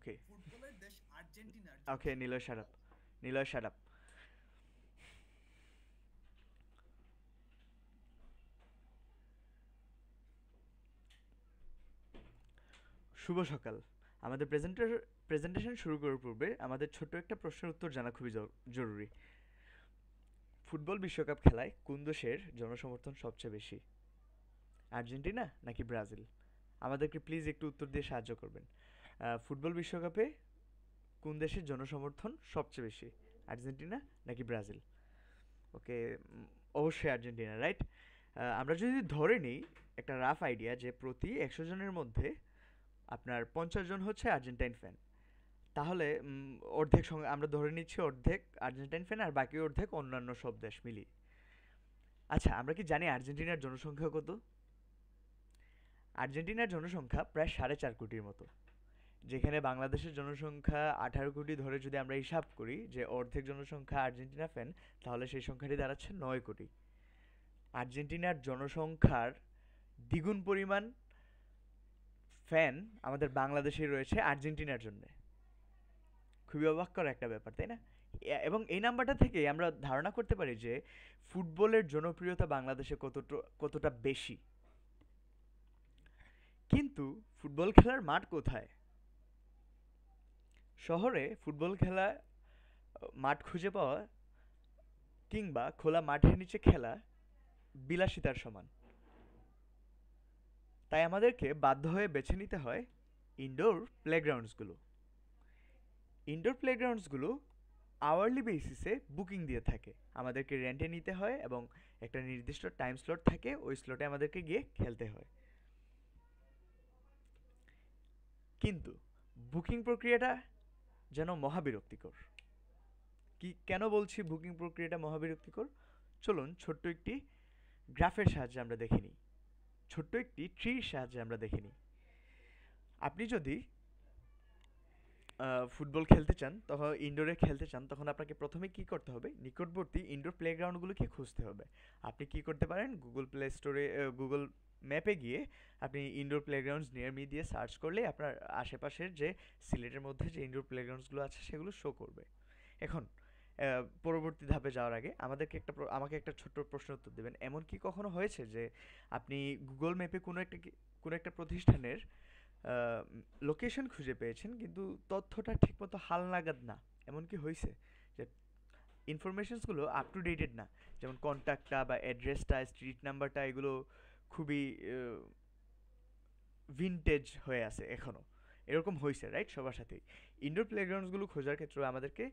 ওকে ফুটবলের দেশ আর্জেন্টিনার ওকে, জনসংখ্যা নিলয় কত? Shut up, Niloy shut up. শুভ সকাল। আমাদের প্রেজেন্টেশন শুরু করার পূর্বে আমাদের ছোট্ট একটা প্রশ্নের উত্তর জানা খুবই জরুরি। ফুটবল বিশ্বকাপ খেলায় কোন দেশের জনসমর্থন সবচেয়ে বেশি? আর্জেন্টিনা নাকি ব্রাজিল? আমাদেরকে প্লিজ একটু উত্তর দিয়ে সাহায্য করবেন। ফুটবল বিশ্বকাপে কোন দেশের জনসমর্থন সবচেয়ে বেশি? আর্জেন্টিনা নাকি ব্রাজিল? ওকে, অবশ্যই আর্জেন্টিনা, রাইট? আমরা যদি ধরে নিই একটা রাফ আইডিয়া যে প্রতি 100 জনের মধ্যে আপনার 50 জন হচ্ছে আর্জেন্টাইন ফ্যান, তাহলে অর্ধেক সঙ্গে আমরা ধরে নিচ্ছি অর্ধেক আর্জেন্টাইন ফ্যান আর বাকি অর্ধেক অন্যান্য সব দেশ মিলিয়ে। আচ্ছা, আমরা কি জানি আর্জেন্টিনার জনসংখ্যা কত? আর্জেন্টিনার জনসংখ্যা প্রায় 4.5 কোটির মতো। যেখানে বাংলাদেশের জনসংখ্যা 18 কোটি ধরে যদি আমরা হিসাব করি যে অর্ধেক জনসংখ্যা আর্জেন্টিনা ফ্যান, তাহলে সেই সংখ্যাটি দাঁড়াচ্ছে 9 কোটি। আর্জেন্টিনার জনসংখ্যার দ্বিগুণ পরিমাণ ফ্যান আমাদের বাংলাদেশে রয়েছে আর্জেন্টিনার জন্য। খুবই অবাক করা একটা ব্যাপার, তাই না? এবং এই নাম্বারটা থেকে আমরা ধারণা করতে পারি যে ফুটবলের জনপ্রিয়তা বাংলাদেশে কতটা বেশি। কিন্তু ফুটবল খেলার মাঠ কোথায়? শহরে ফুটবল খেলা মাঠ খুঁজে পাওয়া কিংবা খোলা মাঠের নিচে খেলা বিলাসিতার সমান। তাই আমাদেরকে বাধ্য হয়ে বেছে নিতে হয় ইনডোর প্লেগ্রাউন্ডসগুলো। ইনডোর প্লেগ্রাউন্ডসগুলো আওয়ারলি বেসিসে বুকিং দিয়ে থাকে, আমাদেরকে রেন্টে নিতে হয় এবং একটা নির্দিষ্ট টাইম স্লট থাকে, ওই স্লটে আমাদেরকে গিয়ে খেলতে হয়। কিন্তু বুকিং প্রক্রিয়াটা যেন মহাবিরক্তিকর। কেন বলছি বুকিং প্রক্রিয়াটা মহাবিরক্তিকর? চলুন ছোট্ট একটি গ্রাফের সাহায্যে আমরা দেখে নিই, ছোট্ট একটি ট্রির সাহায্যে আমরা দেখে নিই। আপনি যদি ফুটবল খেলতে চান, তখন ইনডোরে খেলতে চান, তখন আপনাকে প্রথমে কি করতে হবে? নিকটবর্তী ইনডোর প্লেগ্রাউন্ডগুলোকে খুঁজতে হবে। আপনি কি করতে পারেন? গুগল প্লে স্টোরে, গুগল ম্যাপে গিয়ে আপনি ইনডোর প্লেগ্রাউন্ডস নিয়ার মি দিয়ে সার্চ করলে আপনার আশেপাশের যে সিলেটের মধ্যে যে ইনডোর প্লেগ্রাউন্ডসগুলো আছে সেগুলো শো করবে। এখন পরবর্তী ধাপে যাওয়ার আগে আমাকে একটা ছোট্ট প্রশ্নের উত্তর দেবেন। এমন কি কখনো হয়েছে যে আপনি গুগল ম্যাপে কোনো একটা প্রতিষ্ঠানের লোকেশন খুঁজে পেয়েছেন কিন্তু তথ্যটা ঠিকমতো হালনাগাদ না? এমন কি হয়েছে যে ইনফরমেশনসগুলো আপ টু ডেটেড না? যেমন কন্ট্যাক্টটা বা অ্যাড্রেসটা, স্ট্রিট নাম্বারটা, এগুলো খুবই ভিনটেজ হয়ে আছে এখনও। এরকম হয়েছে, রাইট? সবার সাথেই। ইনডোর প্লেগ্রাউন্ডসগুলো খোঁজার ক্ষেত্রে আমাদেরকে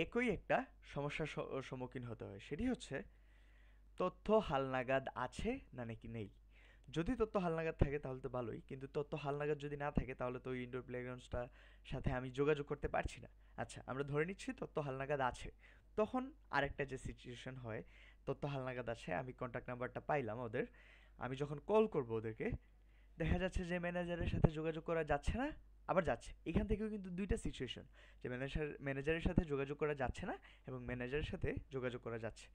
একই একটা সমস্যার সম্মুখীন হতে হয়, সেটি হচ্ছে তথ্য হালনাগাদ আছে না নাকি নেই। যদি তথ্য হালনাগাদ থাকে তাহলে তো ভালোই, কিন্তু তথ্য হালনাগাদ যদি না থাকে তাহলে তো ওই ইনডোর প্লেগ্রাউন্ডসটার সাথে আমি যোগাযোগ করতে পারছি না। আচ্ছা, আমরা ধরে নিচ্ছি তথ্য হালনাগাদ আছে। তখন আরেকটা যে সিচুয়েশন হয়, তথ্য হালনাগাদ আছে, আমি কন্ট্যাক্ট নাম্বারটা পাইলাম ওদের, আমি যখন কল করব ওদেরকে, দেখা যাচ্ছে যে ম্যানেজারের সাথে যোগাযোগ করা যাচ্ছে না, আবার যাচ্ছে। এখান থেকেও কিন্তু দুইটা সিচুয়েশন, যে ম্যানেজারের সাথে যোগাযোগ করা যাচ্ছে না এবং ম্যানেজারের সাথে যোগাযোগ করা যাচ্ছে।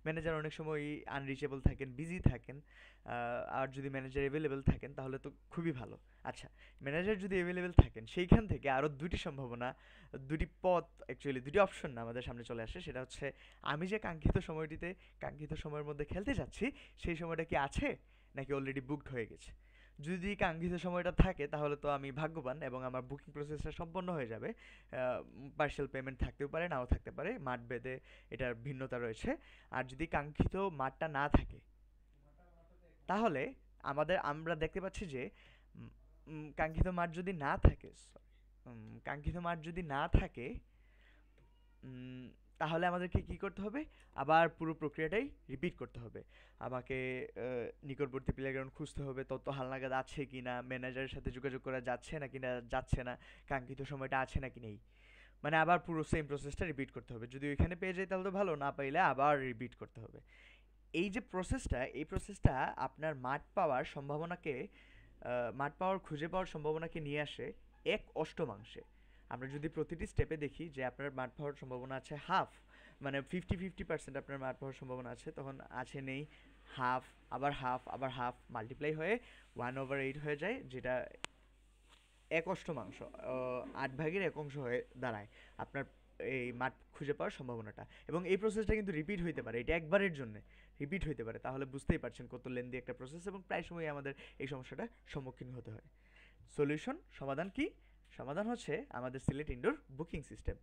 ম্যানেজার অনেক সময় আনরিচেবল থাকেন, বিজি থাকেন। আর যদি ম্যানেজার অ্যাভেলেবেল থাকেন তাহলে তো খুবই ভালো। আচ্ছা, ম্যানেজার যদি অ্যাভেলেবেল থাকেন, সেইখান থেকে আরও দুটি সম্ভাবনা, দুটি পথ, অ্যাকচুয়ালি দুটি অপশন আমাদের সামনে চলে আসে। সেটা হচ্ছে আমি যে কাঙ্ক্ষিত সময়ের মধ্যে খেলতে যাচ্ছি, সেই সময়টা কি আছে নাকি অলরেডি বুকড হয়ে গেছে। যদি কাঙ্ক্ষিত সময়টা থাকে তাহলে তো আমি ভাগ্যবান এবং আমার বুকিং প্রসেসটা সম্পন্ন হয়ে যাবে। পার্সিয়াল পেমেন্ট থাকতেও পারে, নাও থাকতে পারে, মাঠ ভেদে এটার ভিন্নতা রয়েছে। আর যদি কাঙ্ক্ষিত মাঠটা না থাকে, তাহলে আমরা দেখতে পাচ্ছি যে কাঙ্ক্ষিত মাঠ যদি না থাকে, কাঙ্ক্ষিত মাঠ যদি না থাকে, উম, তাহলে আমাদেরকে কি করতে হবে? আবার পুরো প্রক্রিয়াটাই রিপিট করতে হবে। আমাকে নিকটবর্তী প্লেগ্রাউন্ড খুঁজতে হবে, তত হালনাগাদ আছে কি না, ম্যানেজারের সাথে যোগাযোগ করা যাচ্ছে না কি না যাচ্ছে না, কাঙ্ক্ষিত সময়টা আছে নাকি নেই। মানে আবার পুরো সেম প্রসেসটা রিপিট করতে হবে। যদি ওইখানে পেয়ে যাই তাহলে তো ভালো, না পাইলে আবার রিপিট করতে হবে। এই প্রসেসটা আপনার মাঠ পাওয়ার খুঁজে পাওয়ার সম্ভাবনাকে নিয়ে আসে 1/8 আমরা যদি প্রতিটি স্টেপে দেখি যে আপনার মাঠ পাওয়ার সম্ভাবনা আছে হাফ, মানে 50-50% আপনার মাঠ পাওয়ার সম্ভাবনা আছে, তখন আছে নেই হাফ, আবার হাফ, আবার হাফ, মাল্টিপ্লাই হয়ে 1/8 হয়ে যায়, যেটা এক অষ্টমাংশ, 8 ভাগের 1 অংশ হয়ে দাঁড়ায় আপনার এই মাঠ খুঁজে পাওয়ার সম্ভাবনাটা। এবং এই প্রসেসটা কিন্তু রিপিট হইতে পারে, এটা একবারের জন্য রিপিট হইতে পারে। তাহলে বুঝতেই পারছেন কত লেন্দি একটা প্রসেস, এবং প্রায় সময় আমাদের এই সমস্যাটা সম্মুখীন হতে হয়। সলিউশন, সমাধান কি? সমাধান হচ্ছে আমাদের সিলেট ইনডোর বুকিং সিস্টেম।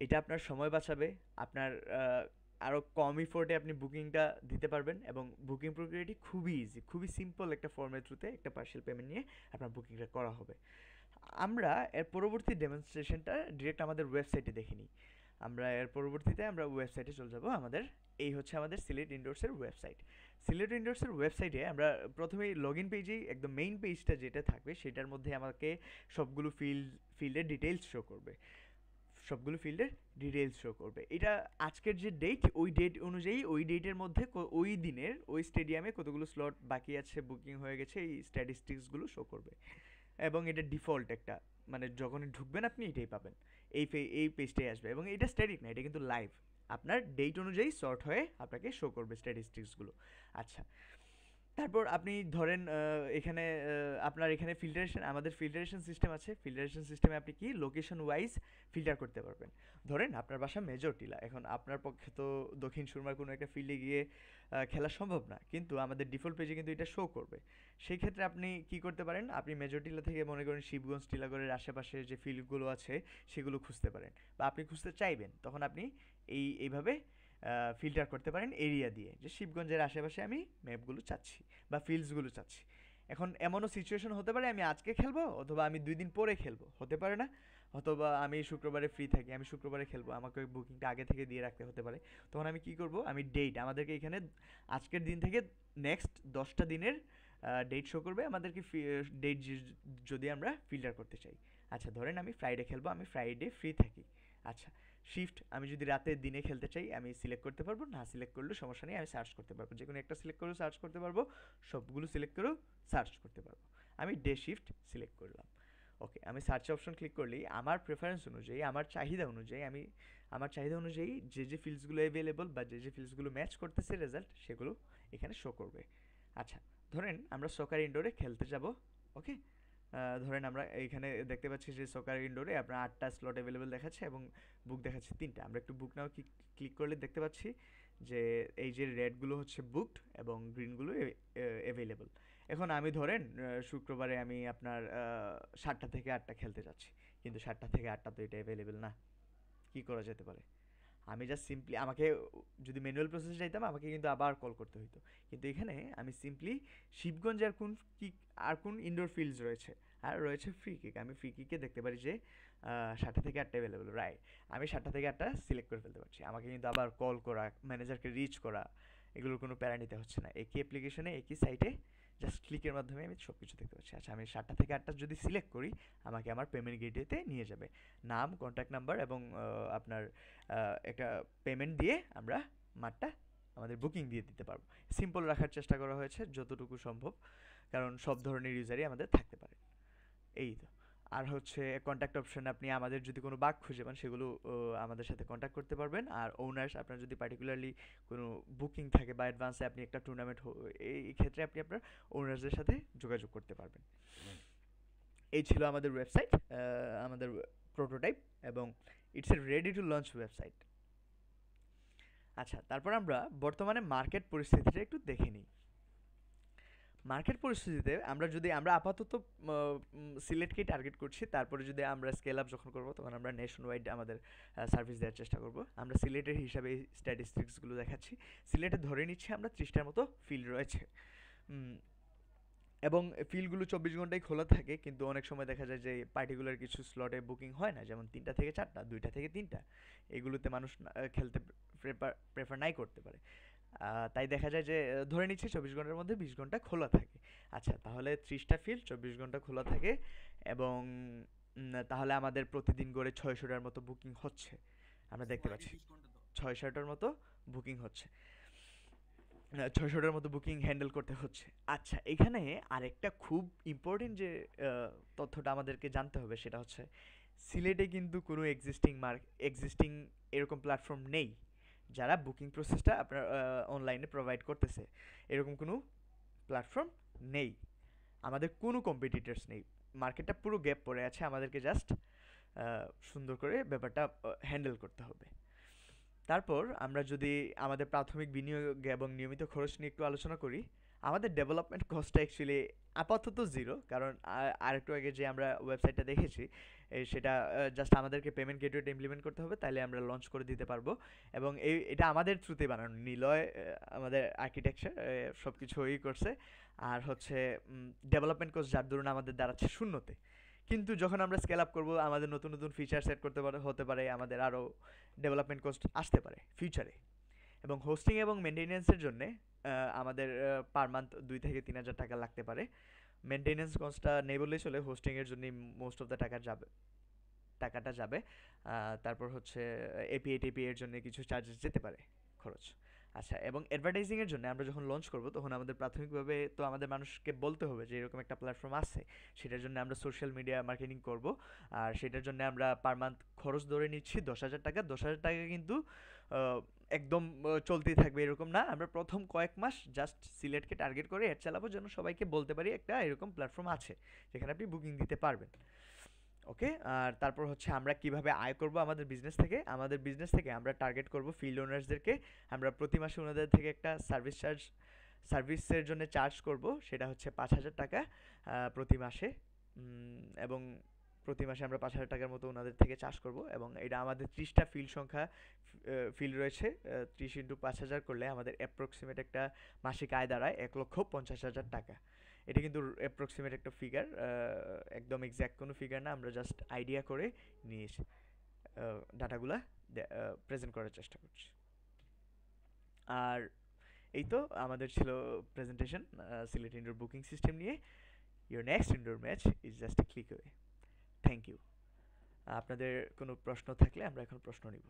এটা আপনার সময় বাঁচাবে, আপনার আরও কম ইফোর্টে আপনি বুকিংটা দিতে পারবেন, এবং বুকিং প্রক্রিয়াটি খুবই ইজি, খুবই সিম্পল একটা ফর্মের থ্রুতে একটা পার্সিয়াল পেমেন্ট নিয়ে আপনার বুকিংটা করা হবে। আমরা এর পরবর্তী ডেমনস্ট্রেশনটা ডিরেক্ট আমাদের ওয়েবসাইটে দেখে নিই। আমরা এর পরবর্তীতে আমরা ওয়েবসাইটে চলে যাব। এই হচ্ছে আমাদের সিলেট ইনডোরসের ওয়েবসাইট। সিলেট ইনডোরসের ওয়েবসাইটে আমরা প্রথমেই লগ ইন পেজেই একদম মেইন পেজটা যেটা থাকবে সেটার মধ্যে আমাকে সবগুলো ফিল্ডের ডিটেলস শো করবে, সবগুলো ফিল্ডের ডিটেলস শো করবে। এটা আজকের যে ডেট, ওই ডেট অনুযায়ী ওই ডেটের মধ্যে ওই দিনের ওই স্টেডিয়ামে কতগুলো স্লট বাকি আছে, বুকিং হয়ে গেছে, এই স্ট্যাটিস্টিক্সগুলো শো করবে। এবং এটা ডিফল্ট একটা, মানে যখনই ঢুকবেন আপনি এটাই পাবেন, এই পেজটাই আসবে। এবং এটা স্ট্যাটিক না, এটা কিন্তু লাইভ, আপনার ডেট অনুযায়ী সর্ট হয়ে আপনাকে শো করবে স্ট্যাটিস্টিক্সগুলো। আচ্ছা, তারপর আপনি ধরেন এখানে আপনার এখানে ফিল্টারেশন, আমাদের ফিল্টারেশন সিস্টেম আছে। ফিল্টারেশন সিস্টেমে আপনি কি লোকেশন ওয়াইজ ফিল্টার করতে পারবেন। ধরেন আপনার বাসা মেজর টিলা, এখন আপনার পক্ষে তো দক্ষিণ সুরমার কোনো একটা ফিল্ডে গিয়ে খেলা সম্ভব না, কিন্তু আমাদের ডিফল্ট পেজে কিন্তু এটা শো করবে। সেই ক্ষেত্রে আপনি কি করতে পারেন, আপনি মেজর টিলা থেকে মনে করেন শিবগঞ্জ টিলাগড়ের আশেপাশে যে ফিল্ডগুলো আছে সেগুলো খুঁজতে পারেন, বা আপনি খুঁজতে চাইবেন, তখন আপনি এইভাবে ফিল্টার করতে পারেন এরিয়া দিয়ে, যে শিবগঞ্জের আশেপাশে আমি ম্যাপগুলো চাচ্ছি বা ফিল্ডসগুলো চাচ্ছি। এখন এমনও সিচুয়েশন হতে পারে আমি আজকে খেলবো, অথবা আমি 2 দিন পরে খেলবো, হতে পারে না? অথবা আমি শুক্রবারে ফ্রি থাকি, আমি শুক্রবারে খেলবো, আমাকে ওই বুকিংটা আগে থেকে দিয়ে রাখতে হতে পারে। তখন আমি কি করব, আমি ডেট, আমাদেরকে এখানে আজকের দিন থেকে নেক্সট 10টা দিনের ডেট শো করবে আমাদেরকে, ডেট যদি আমরা ফিল্টার করতে চাই। আচ্ছা, ধরেন আমি ফ্রাইডে খেলবো, আমি ফ্রাইডে ফ্রি থাকি। আচ্ছা, শিফট, আমি যদি রাতে দিনে খেলতে চাই আমি সিলেক্ট করতে পারবো, না সিলেক্ট করলেও সমস্যা নেই, আমি সার্চ করতে পারবো, যে কোনো একটা সিলেক্ট করেও সার্চ করতে পারবো, সবগুলো সিলেক্ট করেও সার্চ করতে পারবো। আমি ডে শিফট সিলেক্ট করলাম। ওকে, আমি সার্চ অপশন ক্লিক করলেই আমার প্রেফারেন্স অনুযায়ী, আমার চাহিদা অনুযায়ী যে ফিল্ডসগুলো অ্যাভেলেবল বা যে ফিল্ডসগুলো ম্যাচ করতেছে রেজাল্ট, সেগুলো এখানে শো করবে। আচ্ছা, ধরেন আমরা সকার ইনডোরে খেলতে যাব। ওকে, ধরেন আমরা এইখানে দেখতে পাচ্ছি যে সকার ইনডোরে আপনার 8টা স্লট অ্যাভেলেবেল দেখাচ্ছে, এবং বুক দেখাচ্ছে 3টা। আমরা একটু বুক নাও ক্লিক করলে দেখতে পাচ্ছি যে এই যে রেডগুলো হচ্ছে বুকড এবং গ্রিনগুলো অ্যাভেলেবেল। এখন আমি ধরেন শুক্রবারে আমি আপনার 7টা থেকে 8টা খেলতে যাচ্ছি, কিন্তু 7টা থেকে 8টা তো এটা অ্যাভেলেবেল না। কি করা যেতে পারে? আমি জাস্ট সিম্পলি, আমাকে যদি ম্যানুয়াল প্রসেস যাইতাম আমাকে কিন্তু আবার কল করতে হইতো, কিন্তু এখানে আমি সিম্পলি শিবগঞ্জে আর কোন ইনডোর ফিল্ডস রয়েছে, আর রয়েছে ফ্রি কিক, আমি ফ্রি কিকে দেখতে পারি যে 7টা থেকে 8টা অ্যাভেলেবল, রাইট। আমি 7টা থেকে 8টা সিলেক্ট করে ফেলতে পারছি, আমাকে কিন্তু আবার কল করা, ম্যানেজারকে রিচ করা, এগুলোর কোনো প্যারা নিতে হচ্ছে না। একই অ্যাপ্লিকেশনে একই সাইটে জাস্ট ক্লিকের মাধ্যমে আমি সব কিছু দেখতে পাচ্ছি। আচ্ছা, আমি 7টা থেকে 8টা যদি সিলেক্ট করি, আমাকে আমার পেমেন্ট গেটওয়েতে নিয়ে যাবে। নাম, কন্ট্যাক্ট নাম্বার এবং আপনার একটা পেমেন্ট দিয়ে আমরা মাঠটা আমাদের বুকিং দিয়ে দিতে পারবো। সিম্পল রাখার চেষ্টা করা হয়েছে যতটুকু সম্ভব, কারণ সব ধরনের ইউজারই আমাদের থাকতে পারে। এই তো। আর হচ্ছে কন্ট্যাক্ট অপশন, আপনি আমাদের যদি কোনো বাগ খুঁজে পান সেগুলো আমাদের সাথে কন্ট্যাক্ট করতে পারবেন। আর ওনার্স, আপনার যদি পার্টিকুলারলি কোনো বুকিং থাকে বা অ্যাডভান্সে আপনি একটা টুর্নামেন্ট, এই ক্ষেত্রে আপনি আপনার ওনার্সদের সাথে যোগাযোগ করতে পারবেন। এই ছিল আমাদের ওয়েবসাইট, আমাদের প্রোটোটাইপ, এবং it's a ready to launch website. আচ্ছা, তারপর আমরা বর্তমানে মার্কেট পরিস্থিতিটা একটু দেখে নিই। মার্কেট পরিস্থিতিতে আমরা আপাতত সিলেটকেই টার্গেট করছি, তারপরে যদি আমরা স্কেল আপ যখন করবো তখন আমরা নেশন ওয়াইড আমাদের সার্ভিস দেওয়ার চেষ্টা করব। আমরা সিলেটের হিসাবে এই স্ট্যাটিস্টিক্সগুলো দেখাচ্ছি। সিলেটে ধরে নিচ্ছি আমরা 30টার মতো ফিল্ড রয়েছে, এবং ফিল্ডগুলো 24 ঘন্টাই খোলা থাকে, কিন্তু অনেক সময় দেখা যায় যে পার্টিকুলার কিছু স্লটে বুকিং হয় না, যেমন 3টা থেকে 4টা, 2টা থেকে 3টা, এগুলোতে মানুষ খেলতে প্রেফার নাই করতে পারে। তাই দেখা যায় যে ধরে নিচ্ছি 24 ঘন্টার মধ্যে 20 ঘন্টা খোলা থাকে। আচ্ছা, তাহলে 30টা ফিল্ড 24 ঘন্টা খোলা থাকে, এবং তাহলে আমাদের প্রতিদিন গড়ে 600টার মতো বুকিং হচ্ছে, আমরা দেখতে পাচ্ছি 20 ঘন্টা তো 600টার মতো বুকিং হচ্ছে, 600টার মতো বুকিং হ্যান্ডেল করতে হচ্ছে। আচ্ছা, এখানে আরেকটা খুব ইম্পর্টেন্ট যে তথ্যটা আমাদেরকে জানতে হবে সেটা হচ্ছে, সিলেটে কিন্তু কোনো এক্সিস্টিং এরকম প্ল্যাটফর্ম নেই যারা বুকিং প্রসেসটা আপনার অনলাইনে প্রোভাইড করতেছে, এরকম কোনো প্ল্যাটফর্ম নেই, আমাদের কোনো কম্পিটিটরস নেই। মার্কেটটা পুরো গ্যাপ পড়ে আছে, আমাদেরকে জাস্ট সুন্দর করে ব্যাপারটা হ্যান্ডেল করতে হবে। তারপর আমরা যদি আমাদের প্রাথমিক বিনিয়োগ এবং নিয়মিত খরচ নিয়ে একটু আলোচনা করি, আমাদের ডেভেলপমেন্ট কস্টটা অ্যাকচুয়ালি আপাতত জিরো, কারণ আরেকটু আগে যে আমরা ওয়েবসাইটটা দেখেছি সেটা জাস্ট আমাদেরকে পেমেন্ট গেটওয়েটা ইমপ্লিমেন্ট করতে হবে, তাহলে আমরা লঞ্চ করে দিতে পারবো। এবং এটা আমাদের থ্রুতে বানানো, নিলয় আমাদের আর্কিটেকচার সব কিছু ওই করছে। আর হচ্ছে ডেভেলপমেন্ট কস্ট যার দরুন আমাদের দাঁড়াচ্ছে শূন্যতে। কিন্তু যখন আমরা স্কেল আপ করবো, আমাদের নতুন নতুন ফিচার সেট করতে পারে, হতে পারে আমাদের আরও ডেভেলপমেন্ট কস্ট আসতে পারে ফিউচারে। এবং হোস্টিং এবং মেনটেনেন্সের জন্য আমাদের পার মান্থ 2 থেকে 3 হাজার টাকা লাগতে পারে। মেনটেনেন্স কস্টটা নেই বললেই চলে, হোস্টিংয়ের জন্য মোস্ট অফ দ্য টাকাটা যাবে। তারপর হচ্ছে এপিআই টেপিআই এর জন্য কিছু চার্জেস যেতে পারে, খরচ। আচ্ছা, এবং অ্যাডভার্টাইজিংয়ের জন্য আমরা যখন লঞ্চ করব, তখন আমাদের প্রাথমিকভাবে তো আমাদের মানুষকে বলতে হবে যে এরকম একটা প্ল্যাটফর্ম আছে। সেটার জন্য আমরা সোশ্যাল মিডিয়া মার্কেটিং করব। আর সেটার জন্য আমরা পার মান্থ খরচ ধরে নিচ্ছি 10,000 টাকা। 10,000 টাকা কিন্তু একদম চলতেই থাকবে এরকম না। আমরা প্রথম কয়েক মাস জাস্ট সিলেটকে টার্গেট করে অ্যাড চালাবো, যেন সবাইকে বলতে পারি একটা এরকম প্ল্যাটফর্ম আছে যেখানে আপনি বুকিং দিতে পারবেন। ওকে, আর তারপর হচ্ছে আমরা কিভাবে আয় করব আমাদের বিজনেস থেকে। আমাদের বিজনেস থেকে আমরা টার্গেট করব ফিল্ড ওনার্সদেরকে। আমরা প্রতি মাসে ওনাদের থেকে একটা সার্ভিসের জন্য চার্জ করব, সেটা হচ্ছে 5,000 টাকা প্রতি মাসে। এবং প্রতি মাসে আমরা 5,000 টাকার মতো ওনাদের থেকে চার্জ করব। এবং এটা আমাদের 30টা ফিল্ড রয়েছে। 30 × 5,000 করলে আমাদের অ্যাপ্রক্সিমেট একটা মাসিক আয় দাঁড়ায় 1,50,000 টাকা। এটা কিন্তু অ্যাপ্রক্সিমেট একটা ফিগার, একদম এক্স্যাক্ট কোনো ফিগার না, আমরা জাস্ট আইডিয়া করে নিয়ে এসে ডাটাগুলা প্রেজেন্ট করার চেষ্টা করছি। আর এই তো আমাদের ছিল presentation Sylhet indoor booking system নিয়ে। Your next indoor match is just a click away. Thank you. আপনাদের কোনো প্রশ্ন থাকলে আমরা এখন প্রশ্ন নিব।